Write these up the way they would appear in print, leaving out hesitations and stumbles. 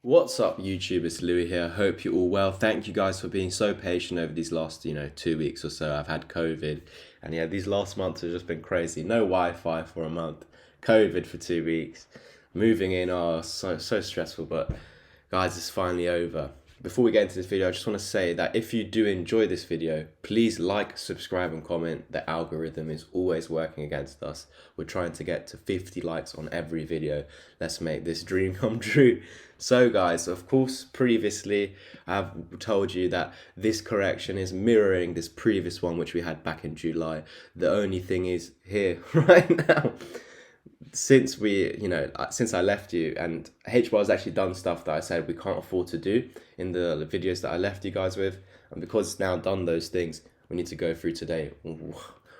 What's up, YouTube? It's Louis here. Hope you're all well. Thank you guys for being so patient over these last, 2 weeks or so. I've had COVID, and yeah, these last months have just been crazy. No Wi-Fi for a month, COVID for 2 weeks, moving in. Oh, so stressful. But guys, it's finally over. Before we get into this video, I just want to say that if you do enjoy this video, please like, subscribe, and comment. The algorithm is always working against us. We're trying to get to 50 likes on every video. Let's make this dream come true. So guys, of course, previously I've told you that this correction is mirroring this previous one which we had back in July. The only thing is here right now, since since I left you, and HBAR has actually done stuff that I said we can't afford to do in the videos that I left you guys with, and because it's now done those things, we need to go through today.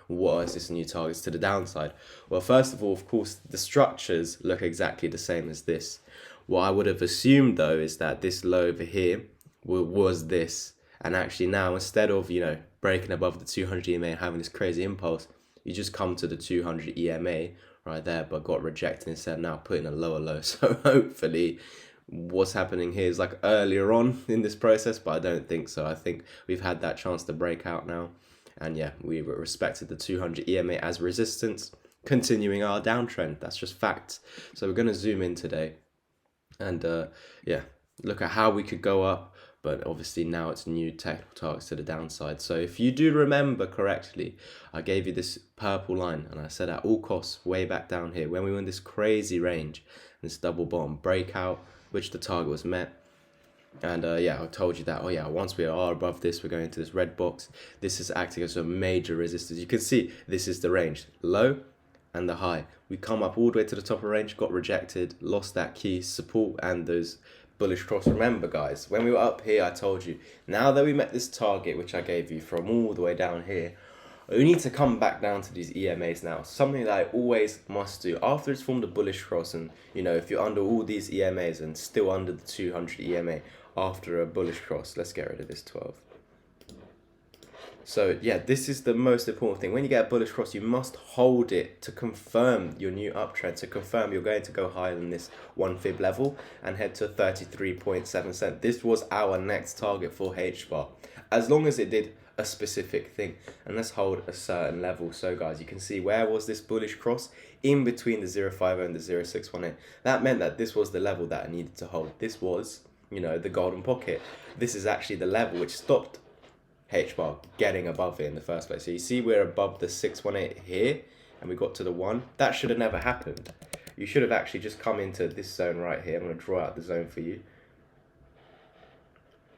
What is this new targets to the downside? Well, first of all, of course, the structures look exactly the same as this. What I would have assumed though is that this low over here was this, and actually now instead of breaking above the 200 EMA and having this crazy impulse, you just come to the 200 EMA right there, but got rejected instead, now putting a lower low. So hopefully what's happening here is like earlier on in this process, but I don't think so. I think we've had that chance to break out now, and yeah, we respected the 200 EMA as resistance, continuing our downtrend. That's just facts. So we're going to zoom in today and yeah, look at how we could go up, but obviously now it's new technical targets to the downside. So if you do remember correctly, I gave you this purple line and I said at all costs, way back down here, when we were in this crazy range, this double bottom breakout, which the target was met. And yeah, I told you that, oh yeah, once we are above this, we're going into this red box. This is acting as a major resistance. You can see this is the range, low and the high. We come up all the way to the top of range, got rejected, lost that key support and those bullish cross. Remember guys, when we were up here, I told you, now that we met this target, which I gave you from all the way down here, we need to come back down to these EMAs now. Something that I always must do after it's formed a bullish cross, and if you're under all these EMAs and still under the 200 EMA after a bullish cross, let's get rid of this 12. So yeah, this is the most important thing. When you get a bullish cross, you must hold it to confirm your new uptrend, to confirm you're going to go higher than this 1 fib level and head to 33.7 cent. This was our next target for Hbar, as long as it did a specific thing, and let's hold a certain level. So guys, you can see where was this bullish cross in between the 050 and the 0618. That meant that this was the level that I needed to hold. This was, the golden pocket. This is actually the level which stopped Hbar getting above it in the first place. So you see we're above the 618 here and we got to the 1. That should have never happened. You should have actually just come into this zone right here. I'm going to draw out the zone for you.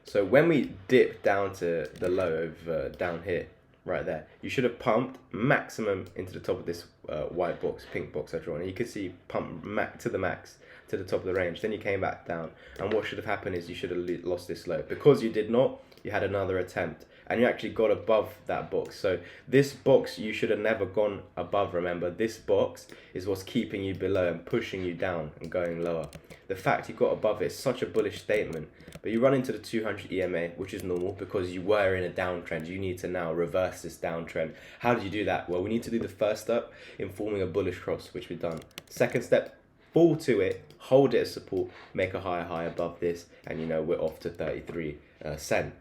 So when we dip down to the low of down here, right there, you should have pumped maximum into the top of this white box, pink box I drawn. And you can see pump to the max, to the top of the range. Then you came back down. And what should have happened is you should have lost this low. Because you did not, you had another attempt. And you actually got above that box. So this box you should have never gone above. Remember, this box is what's keeping you below and pushing you down and going lower. The fact you got above it is such a bullish statement. But you run into the 200 EMA, which is normal because you were in a downtrend. You need to now reverse this downtrend. How do you do that? Well, we need to do the first step in forming a bullish cross, which we've done. Second step, fall to it, hold it as support, make a higher high above this, and we're off to 33 cent.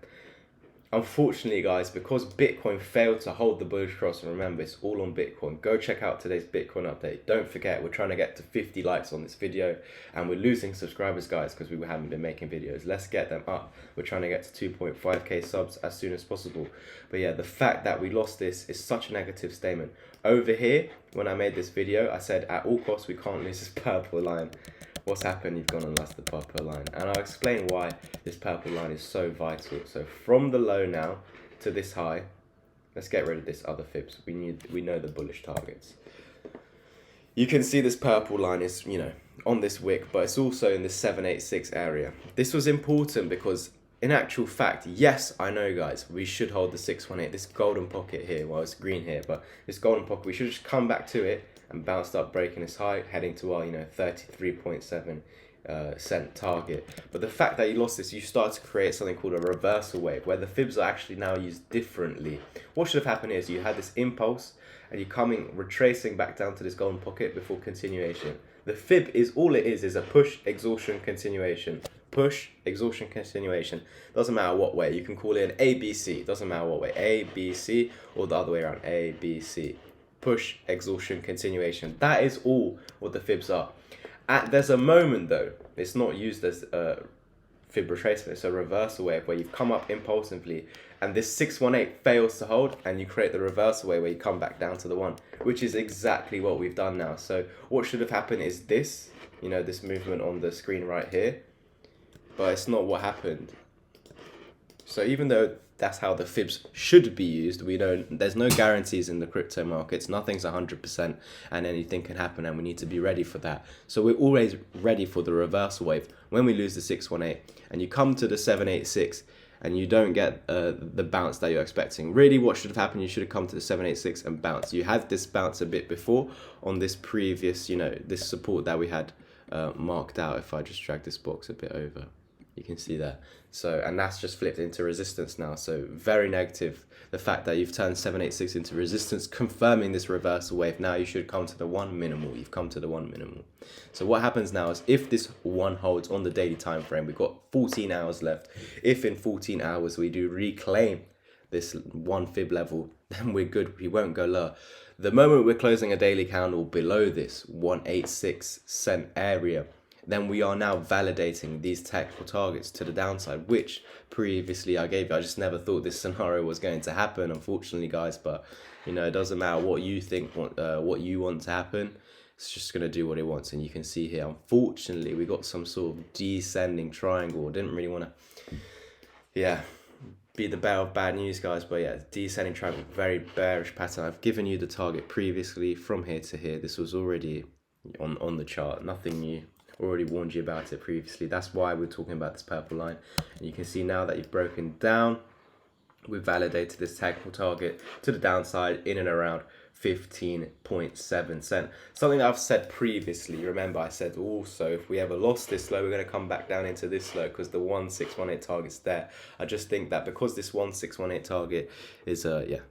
Unfortunately, guys, because Bitcoin failed to hold the bullish cross, and remember, it's all on Bitcoin. Go check out today's Bitcoin update. Don't forget, we're trying to get to 50 likes on this video, and we're losing subscribers, guys, because we haven't been making videos. Let's get them up. We're trying to get to 2.5k subs as soon as possible. But yeah, the fact that we lost this is such a negative statement. Over here, when I made this video, I said at all costs we can't lose this purple line. What's happened? You've gone and lost the purple line, and I'll explain why this purple line is so vital. So from the low now to this high, let's get rid of this other fibs. We know the bullish targets. You can see this purple line is on this wick, but it's also in the 786 area. This was important because in actual fact, yes, I know guys, we should hold the 618, this golden pocket here. Well, it's green here, but this golden pocket, we should just come back to it and bounced up, breaking this high, heading to our 33.7 cent target. But the fact that you lost this, you start to create something called a reversal wave, where the fibs are actually now used differently. What should have happened is you had this impulse, and you're coming, retracing back down to this golden pocket before continuation. The fib is all it is a push, exhaustion, continuation. Push, exhaustion, continuation. Doesn't matter what way. You can call it an ABC. Doesn't matter what way. A, B, C, or the other way around. A, B, C. Push, exhaustion, continuation. That is all what the fibs are. There's a moment though. It's not used as fib retracement. It's a reversal wave where you've come up impulsively and this 618 fails to hold, and you create the reversal wave where you come back down to the 1, which is exactly what we've done now. So what should have happened is this, you know, this movement on the screen right here, but it's not what happened. So even though that's how the fibs should be used, we know there's no guarantees in the crypto markets. Nothing's 100% and anything can happen, and we need to be ready for that. So we're always ready for the reversal wave when we lose the 618 and you come to the 786 and you don't get the bounce that you're expecting. Really what should have happened, you should have come to the 786 and bounce. You had this bounce a bit before on this previous, you know, this support that we had marked out. If I just drag this box a bit over, you can see that. So, and that's just flipped into resistance now. So very negative, the fact that you've turned 786 into resistance, confirming this reversal wave. Now you should come to the 1 minimal. You've come to the 1 minimal. So what happens now is if this 1 holds on the daily time frame, we've got 14 hours left. If in 14 hours we do reclaim this 1 fib level, then we're good. We won't go lower. The moment we're closing a daily candle below this 186 cent area, then we are now validating these technical targets to the downside, which previously I gave you. I just never thought this scenario was going to happen, unfortunately, guys. But, you know, it doesn't matter what you think, what you want to happen. It's just going to do what it wants. And you can see here, unfortunately, we got some sort of descending triangle. I didn't really want to, be the bearer of bad news, guys. But yeah, descending triangle, very bearish pattern. I've given you the target previously from here to here. This was already on the chart, nothing new. Already warned you about it previously. That's why we're talking about this purple line. And you can see now that you've broken down, we've validated this technical target to the downside in and around 15.7 cent. Something that I've said previously. Remember, I said also if we ever lost this low, we're going to come back down into this low because the 1618 target's there. I just think that because this 1618 target is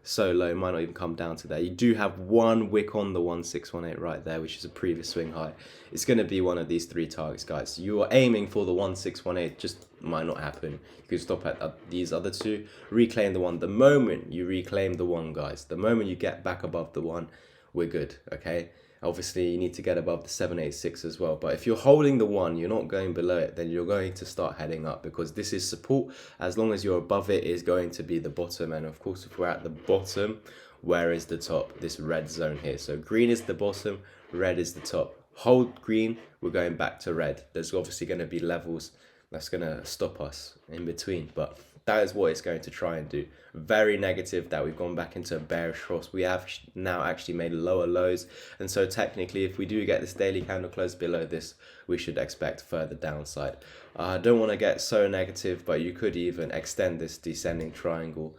so low, it might not even come down to that. You do have one wick on the 1618 right there, which is a previous swing high. It's going to be one of these 3 targets, guys. You are aiming for the 1618, just might not happen. You could stop at these other 2, reclaim the 1. The moment you reclaim the 1, guys, the moment you get back above the 1, we're good, okay? Obviously, you need to get above the 786 as well. But if you're holding the 1, you're not going below it, then you're going to start heading up because this is support. As long as you're above it, is going to be the bottom. And of course, if we're at the bottom, where is the top? This red zone here. So green is the bottom, red is the top. Hold green, we're going back to red. There's obviously going to be levels that's going to stop us in between, but that is what it's going to try and do. Very negative that we've gone back into a bearish cross. We have now actually made lower lows, and so technically if we do get this daily candle close below this, we should expect further downside. I don't want to get so negative, but you could even extend this descending triangle,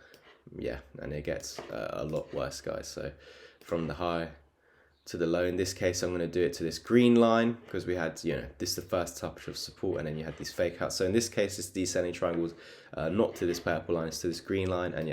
and it gets a lot worse, guys. So from the high to the low, in this case I'm going to do it to this green line because we had, this is the first touch of support, and then you had these fake outs. So in this case, this descending triangle not to this purple line, it's to this green line, and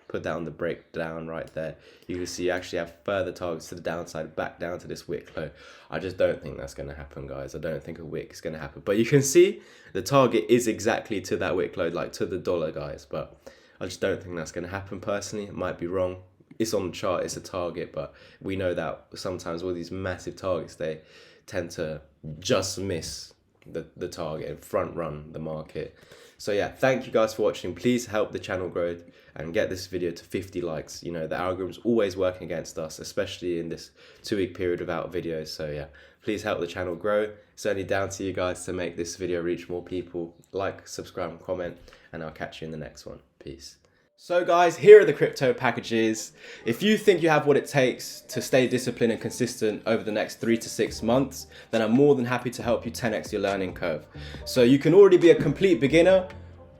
put down the breakdown right there. You can see you actually have further targets to the downside, back down to this wick low. I just don't think that's going to happen, guys. I don't think a wick is going to happen, but you can see the target is exactly to that wick low, like to the dollar, guys. But I just don't think that's going to happen personally. It might be wrong. It's on the chart, it's a target, but we know that sometimes all these massive targets, they tend to just miss the target and front run the market. So thank you guys for watching. Please help the channel grow and get this video to 50 likes. The algorithm's always working against us, especially in this 2-week period without videos. So please help the channel grow. It's only down to you guys to make this video reach more people. Like, subscribe, and comment, and I'll catch you in the next one. Peace. So guys, here are the crypto packages. If you think you have what it takes to stay disciplined and consistent over the next 3 to 6 months, then I'm more than happy to help you 10x your learning curve. So you can already be a complete beginner,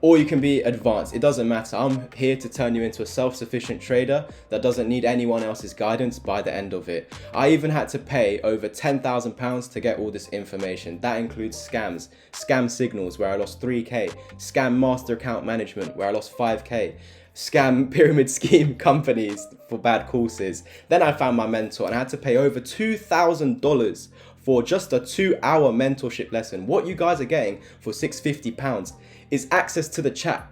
or you can be advanced. It doesn't matter. I'm here to turn you into a self-sufficient trader that doesn't need anyone else's guidance by the end of it. I even had to pay over £10,000 to get all this information. That includes scams, scam signals where I lost 3K, scam master account management where I lost 5K, scam pyramid scheme companies for bad courses. Then I found my mentor and I had to pay over $2,000 for just a 2-hour mentorship lesson. What you guys are getting for £650 is access to the chat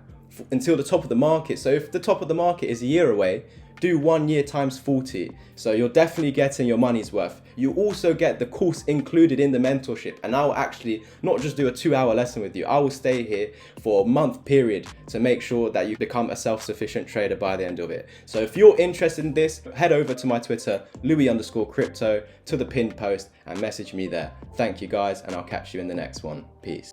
until the top of the market. So if the top of the market is a year away, do 1 year times 40. So you're definitely getting your money's worth. You also get the course included in the mentorship, and I'll actually not just do a 2-hour lesson with you. I will stay here for a month period to make sure that you become a self-sufficient trader by the end of it. So if you're interested in this, head over to my Twitter, Louis_crypto, to the pinned post and message me there. Thank you guys, and I'll catch you in the next one. Peace.